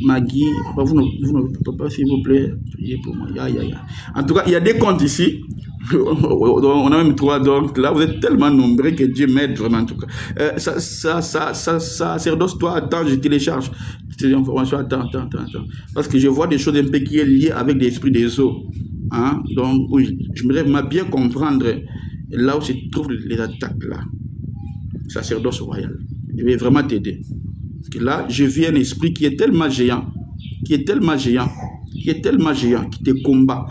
Maggie, vous ne s'il vous plaît, priez pour moi. En tout cas, il y a des comptes ici. On a même 3, donc là vous êtes tellement nombreux que Dieu m'aide vraiment en tout cas. Sacerdoce, toi, attends, je télécharge ces informations, attends. Parce que je vois des choses un peu qui est liées avec l'esprit des eaux. Hein? Donc, oui, je voudrais bien comprendre là où se trouvent les attaques là. Sacerdoce royal. Je vais vraiment t'aider. Parce que là, je vis un esprit qui est tellement géant, qui te combat.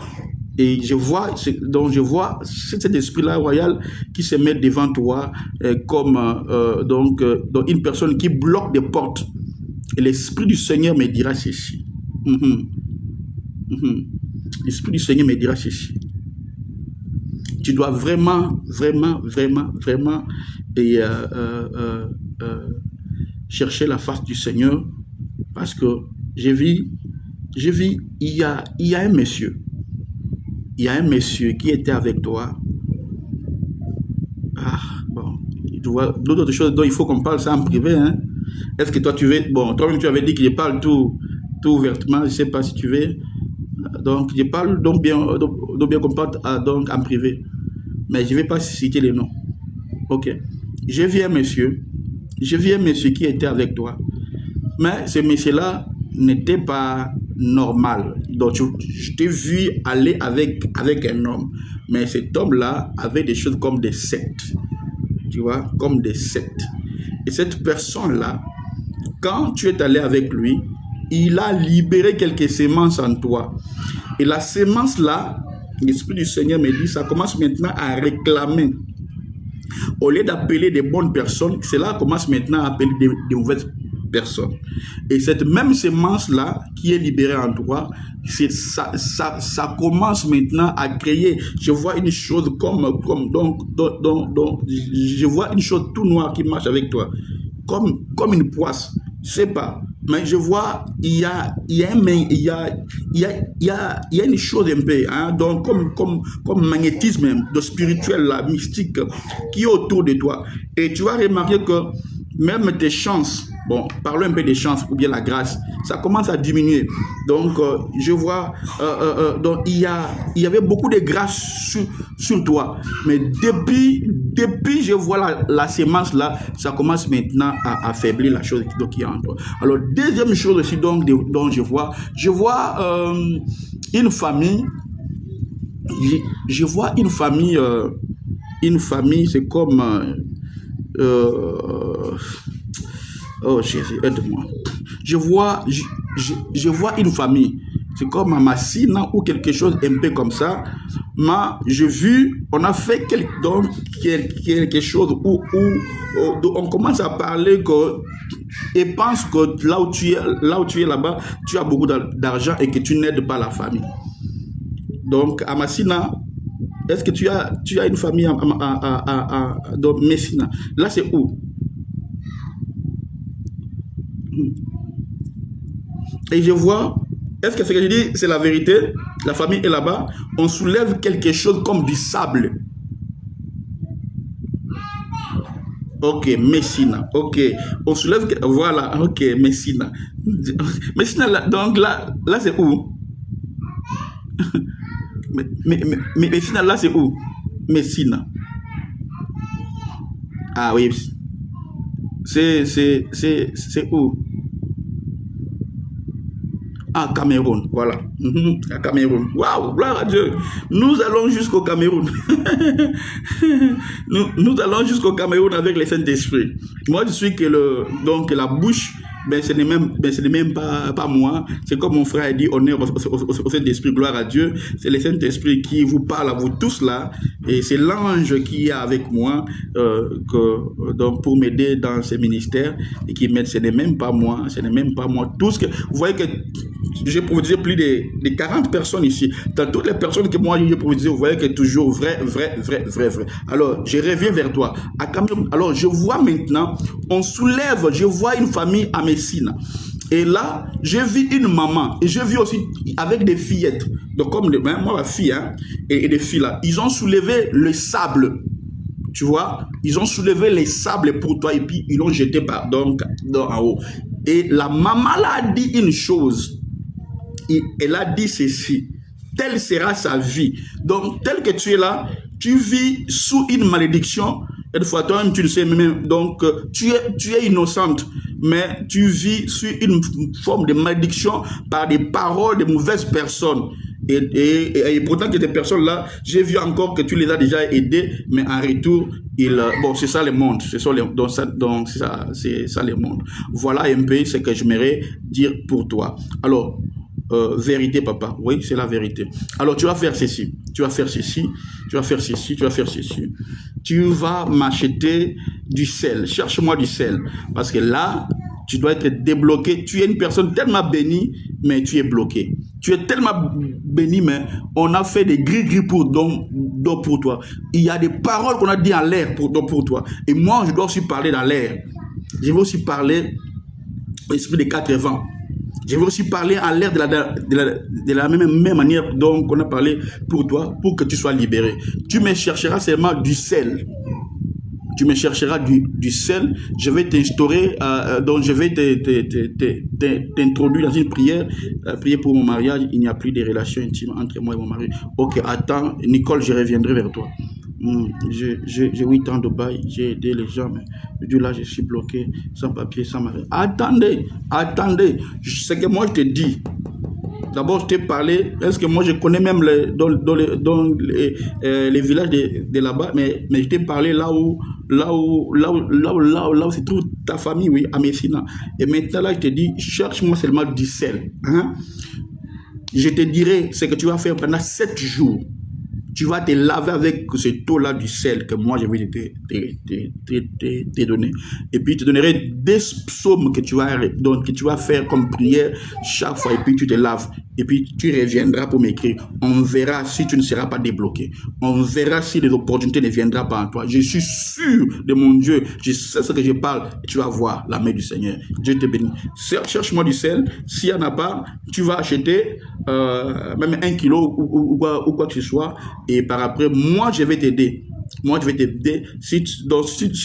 Et je vois, cet esprit-là royal qui se met devant toi comme donc une personne qui bloque des portes. Et l'esprit du Seigneur me dira ceci. L'esprit du Seigneur me dira ceci. Tu dois vraiment et, chercher la face du Seigneur, parce que je vis, il y a un monsieur. Il y a un monsieur qui était avec toi. Ah, bon. Tu vois, d'autres choses dont il faut qu'on parle ça en privé. Hein? Est-ce que toi, tu veux... Bon, toi-même, tu avais dit que je parle tout ouvertement. Je ne sais pas si tu veux. Donc, je parle donc bien qu'on parle donc en privé. Mais je ne vais pas citer les noms. Ok. Je vis un monsieur qui était avec toi. Mais ce monsieur-là n'était pas normal. Donc, je t'ai vu aller avec un homme. Mais cet homme-là avait des choses comme des sectes. Tu vois, comme des sectes. Et cette personne-là, quand tu es allé avec lui, il a libéré quelques semences en toi. Et la semence-là, l'Esprit du Seigneur me dit, ça commence maintenant à réclamer. Au lieu d'appeler des bonnes personnes, cela commence maintenant à appeler des mauvaises personnes. Et cette même semence-là qui est libérée en toi, ça commence maintenant à créer. Je vois une chose donc, je vois une chose tout noire qui marche avec toi, comme une poisse. Je sais pas, mais je vois il y a une chose un peu, hein, donc comme magnétisme de spirituel, là, mystique, qui est autour de toi. Et tu vas remarquer que même tes chances, bon, parlons un peu des chances ou bien la grâce, ça commence à diminuer. Donc, je vois, donc il y avait beaucoup de grâce sur toi. Mais depuis je vois la sémence là, ça commence maintenant à affaiblir la chose qui est en toi. Alors, deuxième chose aussi donc, dont je vois une famille. Je vois une famille, c'est comme... oh Jésus, aide-moi. Je vois une famille. C'est comme un Massina ou quelque chose un peu comme ça. Mais j'ai vu, on a fait quelque chose où on commence à parler et pense que là où tu es là-bas, tu as beaucoup d'argent et que tu n'aides pas la famille. Donc, à Massina, est-ce que tu as une famille dans Messina? Là, c'est où? Et je vois, est-ce que ce que je dis, c'est la vérité? La famille est là-bas. On soulève quelque chose comme du sable. Ok, Messina. Ok, on soulève, voilà, ok, Messina. Messina, donc là c'est où? Mais Messina, là, c'est où? Messina. Ah oui. C'est où? Ah, Cameroun, voilà. À Cameroun. Waouh, gloire à Dieu. Nous allons jusqu'au Cameroun. nous allons jusqu'au Cameroun avec le Saint-Esprit. Moi, je suis donc la bouche. Ben, ce n'est même pas moi. C'est comme mon frère a dit, honneur au Saint-Esprit, gloire à Dieu. C'est le Saint-Esprit qui vous parle à vous tous là. Et c'est l'ange qui est avec moi donc pour m'aider dans ce ministère et qui m'aide. Ce n'est même pas moi. Ce n'est même pas moi. Tout ce que vous voyez que j'ai prophétisé plus de 40 personnes ici. Dans toutes les personnes que moi j'ai prophétisé, vous voyez que toujours vrai. Alors, je reviens vers toi. Alors, je vois maintenant, on soulève, je vois une famille à Messina. Et là, j'ai vu une maman. Et j'ai vu aussi avec des fillettes. Donc, comme moi, ma fille, hein, et des filles là, ils ont soulevé le sable. Tu vois, ils ont soulevé les sables pour toi et puis ils l'ont jeté en haut. Et la maman là a dit une chose. Elle a dit ceci. Telle sera sa vie. Donc, tel que tu es là, tu vis sous une malédiction. Et des fois, toi-même, tu le sais, même, donc, tu es innocente, mais tu vis sous une forme de malédiction par des paroles de mauvaises personnes. Et pourtant que ces personnes-là, j'ai vu encore que tu les as déjà aidées, mais en retour, bon, c'est ça le monde, c'est ça le monde. Voilà un peu ce que j'aimerais dire pour toi. Alors, vérité, papa, oui, c'est la vérité. Alors, tu vas faire ceci, tu vas faire ceci, tu vas faire ceci, tu vas faire ceci. Tu vas m'acheter du sel, cherche-moi du sel, parce que là, tu dois être débloqué. Tu es une personne tellement bénie, mais tu es bloqué. Tu es tellement béni, mais on a fait des gris-gris pour toi. Il y a des paroles qu'on a dit en l'air pour toi. Et moi, je dois aussi parler dans l'air. Je vais aussi parler au l'esprit des 4 vents. Je vais aussi parler en l'air de la même manière dont on a parlé pour toi, pour que tu sois libéré. Tu me chercheras seulement du sel. Tu me chercheras du sel, je vais t'instaurer, donc je vais t'introduire dans une prière, prier pour mon mariage. Il n'y a plus de relations intimes entre moi et mon mari. Ok, attends, Nicole, je reviendrai vers toi. J'ai 8 ans de bail, j'ai aidé les gens, mais du là, je suis bloqué, sans papier, sans mari. Attendez, ce que moi je te dis. D'abord, je t'ai parlé, est-ce que moi je connais même les villages de là-bas, mais je t'ai parlé là où se trouve ta famille, oui, à Messina. Et maintenant, là, je te dis, cherche-moi seulement du sel. Hein? Je te dirai ce que tu vas faire pendant 7 jours. Tu vas te laver avec ce taux-là du sel que moi je vais te donner. Et puis, je te donnerai des psaumes que tu vas faire comme prière chaque fois. Et puis, tu te laves. Et puis, tu reviendras pour m'écrire. On verra si tu ne seras pas débloqué. On verra si les opportunités ne viendront pas en toi. Je suis sûr de mon Dieu. Je sais ce que je parle. Et tu vas voir la main du Seigneur. Dieu te bénit. Cherche-moi du sel. S'il n'y en a pas, tu vas acheter même 1 kilo ou quoi que ce soit. Et par après, moi, je vais t'aider. Moi, je vais t'aider. Si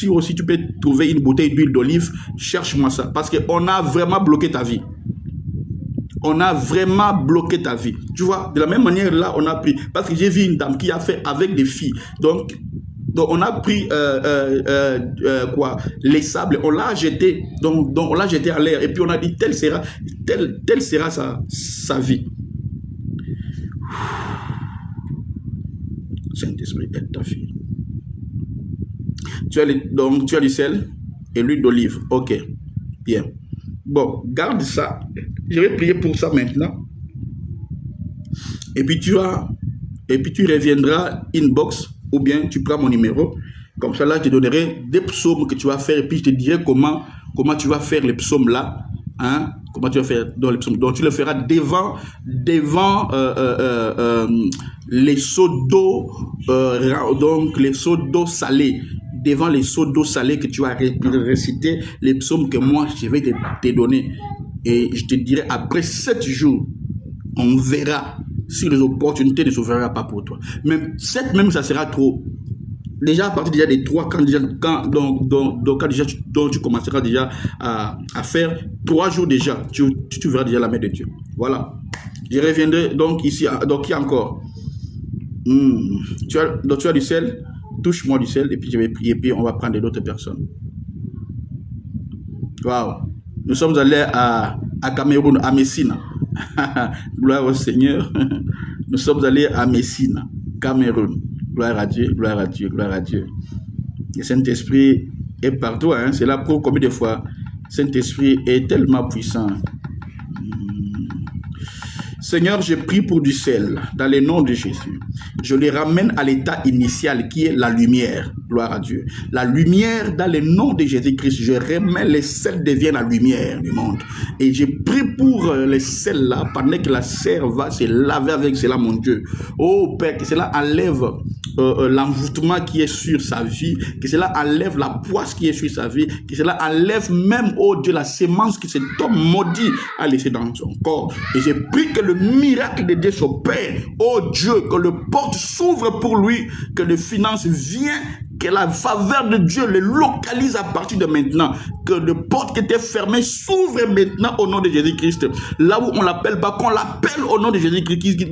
aussi tu peux trouver une bouteille d'huile d'olive, cherche-moi ça. Parce qu'on a vraiment bloqué ta vie. On a vraiment bloqué ta vie. Tu vois, de la même manière, là, on a pris. Parce que j'ai vu une dame qui a fait avec des filles. Donc on a pris les sables, on l'a jeté. Donc on l'a jeté à l'air. Et puis on a dit, telle sera sa vie. Saint-Esprit, aide ta fille. Tu as du sel et l'huile d'olive. Ok, bien. Bon, garde ça. Je vais prier pour ça maintenant. Et puis tu reviendras inbox ou bien tu prends mon numéro. Comme ça, là, je te donnerai des psaumes que tu vas faire et puis je te dirai comment tu vas faire les psaumes là. Hein? Comment tu vas faire dans les psaumes. Donc tu le feras devant les seaux d'eau, donc les seaux d'eau salée. Devant les seaux d'eau salée que tu vas réciter les psaumes que moi je vais te donner. Et je te dirai après 7 jours, on verra si les opportunités ne s'ouvriront pas pour toi. Même 7, même ça sera trop. Déjà à partir déjà des 3, quand tu commenceras déjà à faire 3 jours déjà, tu verras déjà la main de Dieu. Voilà. Je reviendrai donc ici. Donc il y a encore. Tu as du sel. Touche-moi du sel et puis je vais prier, puis on va prendre d'autres personnes. Waouh! Nous sommes allés à Cameroun, à Messina. Gloire au Seigneur. Nous sommes allés à Messina, Cameroun. Gloire à Dieu, gloire à Dieu, gloire à Dieu. Le Saint-Esprit est partout. Hein? C'est là pour combien de fois Saint-Esprit est tellement puissant. Seigneur, je prie pour du sel dans le nom de Jésus. Je les ramène à l'état initial qui est la lumière. Gloire à Dieu. La lumière dans le nom de Jésus-Christ. Je remets le sel devient la lumière du monde. Et je prie pour le sel là pendant que la sœur va se laver avec cela, mon Dieu. Oh Père, que cela enlève l'envoûtement qui est sur sa vie, que cela enlève la poisse qui est sur sa vie, que cela enlève même, oh Dieu, la sémence que cet homme maudit a laissé dans son corps. Et je prie que le miracle de Dieu s'opère. Oh Dieu, que le porte s'ouvre pour lui, que les finances viennent, que la faveur de Dieu les localise à partir de maintenant. Que les portes qui étaient fermées s'ouvrent maintenant au nom de Jésus-Christ. Là où on l'appelle pas, qu'on l'appelle au nom de Jésus-Christ.